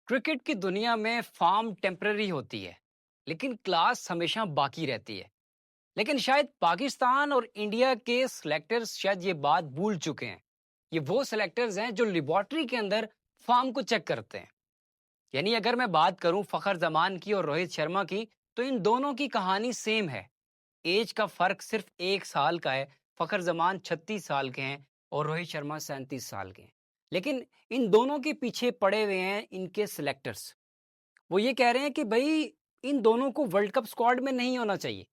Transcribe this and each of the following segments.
Cricket की दुनिया में फॉर्म टेम्पररी होती है, लेकिन क्लास हमेशा बाकी रहती है। लेकिन शायद पाकिस्तान और इंडिया के सिलेक्टर्स शायद ये बात भूल चुके हैं। ये वो सिलेक्टर्स हैं जो लेबोरेटरी के अंदर फॉर्म को चेक करते हैं। यानी अगर मैं बात करूं फखर जमान की और रोहित शर्मा की, तो इन दोनों की कहानी सेम है। एज का फर्क सिर्फ 1 साल का है। फखर जमान 36 साल के हैं और रोहित शर्मा 37 साल के हैं। लेकिन इन दोनों के पीछे पड़े हुए हैं इनके सिलेक्टर्स। वो ये कह रहे हैं कि भाई इन दोनों को वर्ल्ड कप स्क्वाड में नहीं होना चाहिए।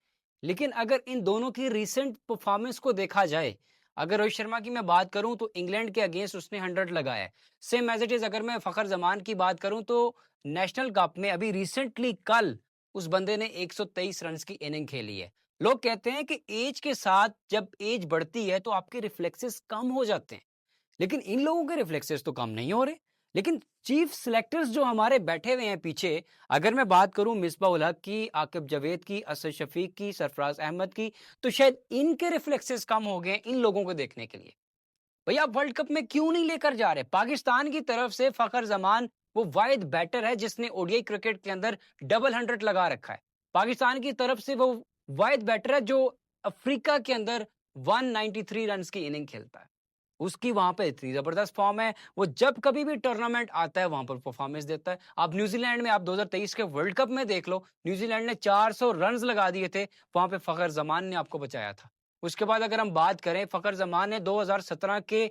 लेकिन अगर इन दोनों की रीसेंट परफॉर्मेंस को देखा जाए, अगर रोहित शर्मा की मैं बात करूं तो इंग्लैंड के अगेंस्ट उसने 100 लगाया है। सेम एज इट इज अगर मैं फखर जमान की बात करूं तो नेशनल कप में अभी रिसेंटली कल उस बंदे ने 123 रन की इनिंग खेली है। लोग कहते हैं कि एज के साथ जब एज बढ़ती है तो आपके रिफ्लेक्सेस कम हो जाते हैं, लेकिन इन लोगों के रिफ्लेक्सेस तो कम नहीं हो रहे। लेकिन चीफ सिलेक्टर्स जो हमारे बैठे हुए हैं पीछे, अगर मैं बात करूं मिसबा उल हक की, आकिब जावेद की, असद शफीक की, सरफराज अहमद की, तो शायद इनके रिफ्लेक्सेस कम हो गए इन लोगों को देखने के लिए। भैया आप वर्ल्ड कप में क्यों नहीं लेकर जा रहे? पाकिस्तान की तरफ से फखर जमान वो वाहिद बैटर है जिसने ओडीआई क्रिकेट के अंदर डबल 100 लगा रखा है। पाकिस्तान की तरफ से वो वाहिद बैटर है जो अफ्रीका के अंदर 193 रन की इनिंग खेलता है। उसकी वहां पे इतनी जबरदस्त फॉर्म है, वो जब कभी भी टूर्नामेंट आता है वहां पर परफॉर्मेंस देता है। आप न्यूजीलैंड में आप 2023 के वर्ल्ड कप में देख लो, न्यूजीलैंड ने 400 रन लगा दिए थे, वहां पे फखर जमान ने आपको बचाया था। उसके बाद अगर हम बात करें, फखर जमान ने 2017 के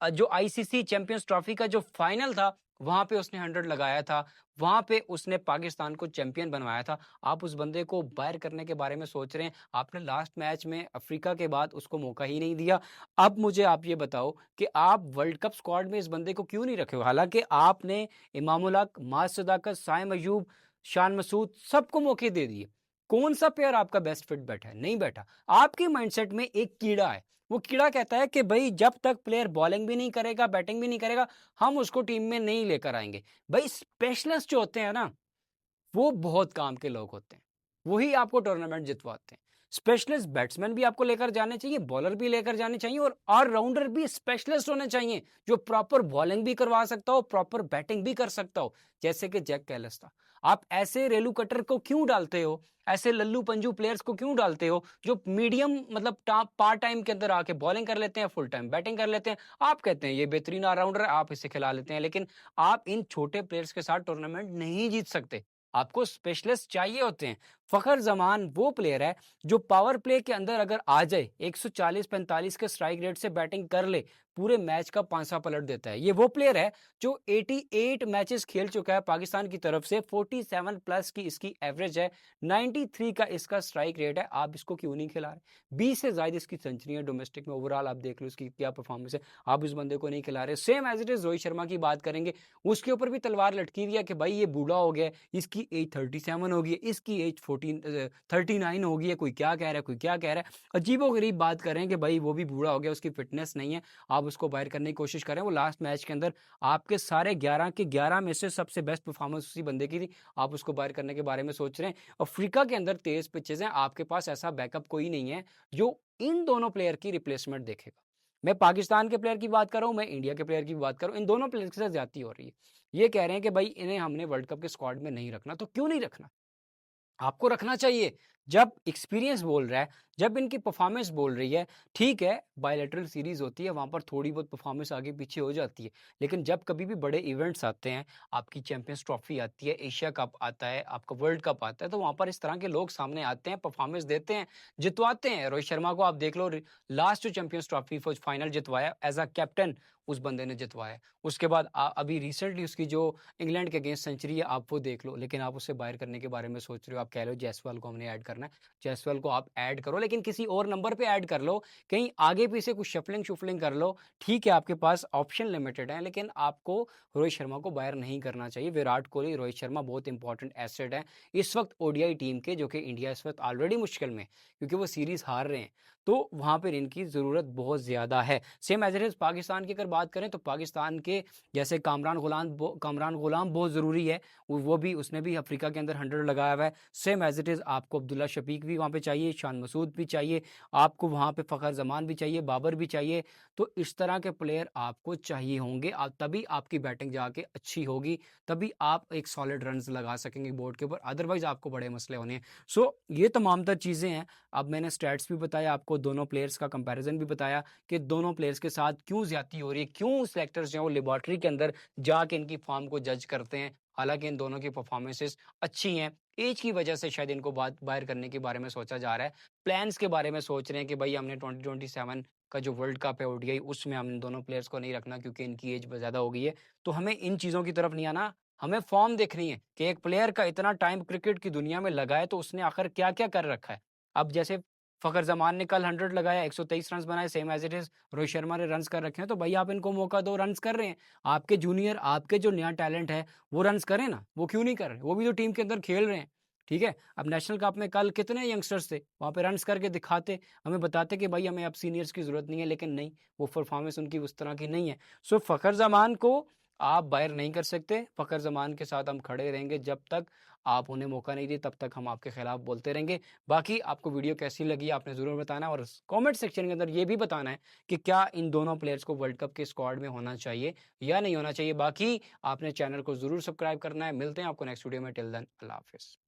जो आईसीसी चैंपियंस ट्रॉफी का जो फाइनल था, वहां पे उसने 100 लगाया था। वहां पे उसने पाकिस्तान को चैंपियन बनवाया था। आप उस बंदे को बाहर करने के बारे में सोच रहे हैं। आपने लास्ट मैच में अफ्रीका के बाद उसको मौका ही नहीं दिया। अब मुझे आप ये बताओ कि आप वर्ल्ड कप स्क्वाड में इस बंदे को क्यों नहीं रखे हो? हालांकि आपने इमामुल हक, माज सदाकत, साइम अयूब, शान मसूद सबको मौके दे दिए। कौन सा प्लेयर आपका बेस्ट फिट बैठा है? नहीं बैठा। आपके माइंडसेट में एक कीड़ा है। वो कीड़ा कहता है कि भाई जब तक प्लेयर बॉलिंग भी नहीं करेगा, बैटिंग भी नहीं करेगा, हम उसको टीम में नहीं लेकर आएंगे। भाई स्पेशलिस्ट जो होते हैं ना, वो बहुत काम के लोग होते हैं। वही आपको टूर्नामेंट जितवाते हैं। स्पेशलिस्ट बैट्समैन भी आपको लेकर जाने चाहिए, बॉलर भी लेकर जाने चाहिए और ऑलराउंडर भी स्पेशलिस्ट होने चाहिए जो प्रॉपर बॉलिंग भी करवा सकता हो, प्रॉपर बैटिंग भी कर सकता हो, जैसे कि जैक कैलिस था। आप ऐसे रेलू कटर को क्यों डालते हो? ऐसे लल्लू पंजू प्लेयर्स को क्यों डालते हो जो मीडियम मतलब पार्ट टाइम के अंदर आके बॉलिंग कर लेते हैं, फुल टाइम बैटिंग कर लेते हैं? आप कहते हैं ये बेहतरीन ऑलराउंडर है, आप इसे खिला लेते हैं, लेकिन आप इन छोटे प्लेयर्स के साथ टूर्नामेंट नहीं जीत सकते। आपको स्पेशलिस्ट चाहिए होते हैं। फखर जमान वो प्लेयर है जो पावर प्ले के अंदर अगर आ जाए, 140-45 के स्ट्राइक रेट से बैटिंग कर ले, पूरे मैच का पांसा पलट देता है। ये वो प्लेयर है जो 88 मैचेस खेल चुका है पाकिस्तान की तरफ से, 47 प्लस की इसकी एवरेज है, 93 का इसका स्ट्राइक रेट है। आप इसको क्यों नहीं खिला रहे? 20 से ज्यादा इसकी सेंचुरी है डोमेस्टिक में। ओवरऑल आप देख लो इसकी क्या परफॉर्मेंस है, आप इस बंदे को नहीं खिला रहे। Same as it is Rohit Sharma की बात करेंगे, उसके ऊपर भी तलवार लटकी हुई है कि भाई ये बूढ़ा हो गया है, इसकी एज 37 हो गई है, इसकी एज 39 हो गई है। कोई क्या कह रहा है, कोई क्या कह रहा है। अजीबो गरीब बात कर रहे हैं कि भाई वो भी बूढ़ा हो गया, उसकी फिटनेस नहीं है, आप उसको बाहर करने की कोशिश करें। वो लास्ट मैच के अंदर आपके सारे 11 के 11 में से सबसे बेस्ट परफॉर्मेंस उसी बंदे की थी, आप उसको बाहर करने के बारे में सोच रहे हैं। अफ्रीका के अंदर तेज पिचेस हैं, आपके पास ऐसा बैकअप कोई नहीं है जो इन दोनों प्लेयर की रिप्लेसमेंट देखेगा। मैं पाकिस्तान के प्लेयर की बात कर रहा हूं, मैं इंडिया के प्लेयर की बात कर रहा हूं। इन दोनों प्लेयर के साथ ज्यादती हो रही है। ये कह रहे हैं कि भाई इन्हें हमने वर्ल्ड कप के स्क्वाड में नहीं रखना, तो क्यों नहीं रखना? आपको रखना चाहिए। जब एक्सपीरियंस बोल रहा है, जब इनकी परफॉर्मेंस बोल रही है, ठीक है, बायलैटरल सीरीज होती है, वहां पर थोड़ी बहुत परफॉर्मेंस आगे पीछे हो जाती है। लेकिन जब कभी भी बड़े इवेंट्स आते हैं, आपकी चैंपियंस ट्रॉफी आती है, एशिया कप आता है, आपका वर्ल्ड कप आता है, तो वहां पर इस तरह के लोग सामने आते हैं, परफॉर्मेंस देते हैं, जितवाते हैं। रोहित शर्मा को आप देख लो, लास्ट जो चैंपियंस ट्रॉफी फाइनल जितवाया एज अ कैप्टन, उस बंदे ने जितवाया। उसके बाद अभी रिसेंटली उसकी जो इंग्लैंड के अगेंस्ट सेंचुरी है, आप वो देख लो। लेकिन आप उसे बाहर करने के बारे में सोच रहे हो। आप कह रहे हो जायसवाल को हमने ऐड करना है। जायसवाल को आप ऐड करो, लेकिन किसी और नंबर पे ऐड कर लो, कहीं आगे पीछे कुछ शफलिंग शुफलिंग कर लो। ठीक है, आपके पास ऑप्शन लिमिटेड है, लेकिन आपको रोहित शर्मा को बाहर नहीं करना चाहिए। विराट कोहली, रोहित शर्मा बहुत इंपॉर्टेंट एसेट है इस वक्त ओडीआई टीम के, जो कि इंडिया इस वक्त ऑलरेडी मुश्किल में है, क्योंकि वो सीरीज हार रहे हैं। तो वहाँ पर इनकी ज़रूरत बहुत ज़्यादा है। Same as it is Pakistan की अगर बात करें तो पाकिस्तान के जैसे कामरान गुलाम बहुत ज़रूरी है। वो भी उसने भी अफ्रीका के अंदर 100 लगाया हुआ है। सेम एज़ इट इज़ आपको अब्दुल्ला शफीक भी वहाँ पे चाहिए, शान मसूद भी चाहिए, आपको वहाँ पे फ़खर ज़मान भी चाहिए, बाबर भी चाहिए। तो इस तरह के प्लेयर आपको चाहिए होंगे, तभी आपकी बैटिंग जाके अच्छी होगी, तभी आप एक सॉलिड रन्स लगा सकेंगे बोर्ड के ऊपर, अदरवाइज़ आपको बड़े मसले होने हैं। सो ये तमाम तर चीज़ें हैं। अब मैंने स्टैट्स भी बताया आपको, दोनों प्लेयर्स का कंपैरिज़न भी बताया कि दोनों प्लेयर्स के साथ क्यों ज़्यादती हो रही है, क्यों सेलेक्टर्स जो हैं वो लैबोरेटरी के अंदर जाके इनकी फॉर्म को जज करते हैं। हालाँकि इन दोनों की परफॉर्मेंसेस अच्छी हैं, ऐज की वजह से शायद इनको बात बाहर करने के बारे में सोचा जा रहा है। प्लान्स के बारे में सोच रहे हैं कि भई हमने 2027 का जो वर्ल्ड कप है ओडीआई उसमें हम इन दोनों प्लेयर्स को नहीं रखना क्योंकि इनकी एज ब ज़्यादा हो गई है। तो हमें इन चीज़ों की तरफ नहीं आना, हमें फॉर्म देखनी है कि एक प्लेयर का इतना टाइम क्रिकेट की दुनिया में लगा है तो उसने आखिर क्या-क्या कर रखा है। अब जैसे फ़खर ज़मान ने कल 100 लगाया, 123 रन्स बनाए, same as it is Rohit Sharma ने रन्स कर रखे हैं, तो भई आप इनको मौका दो, रन्स कर रहे हैं। आपके जूनियर, आपके जो नया टैलेंट है, वो रन्स करें ना, वो क्यों नहीं कर रहे? वो भी तो टीम के अंदर खेल रहे हैं, ठीक है? अब नेशनल कप में कल कितने यंगस्टर्स थे, वहाँ पे रन्स करके दिखाते, हमें बताते कि भई हमें अब सीनियर्स की ज़रूरत नहीं है, लेकिन नहीं, वो परफ़ॉर्मेंस उनकी उस तरह की नहीं है। सो फ़खर ज़मान को आप बाहर नहीं कर सकते, फ़खर ज़मान के साथ हम खड़े रहेंगे जब तक आप उन्हें मौका नहीं दिए, तब तक हम आपके खिलाफ बोलते रहेंगे। बाकी आपको वीडियो कैसी लगी आपने ज़रूर बताना और कमेंट सेक्शन के अंदर ये भी बताना है कि क्या इन दोनों प्लेयर्स को वर्ल्ड कप के स्क्वाड में होना चाहिए या नहीं होना चाहिए। बाकी आपने चैनल को ज़रूर सब्सक्राइब करना है। मिलते हैं आपको नेक्स्ट वीडियो में। टिल देन अल्लाह हाफ़िज़।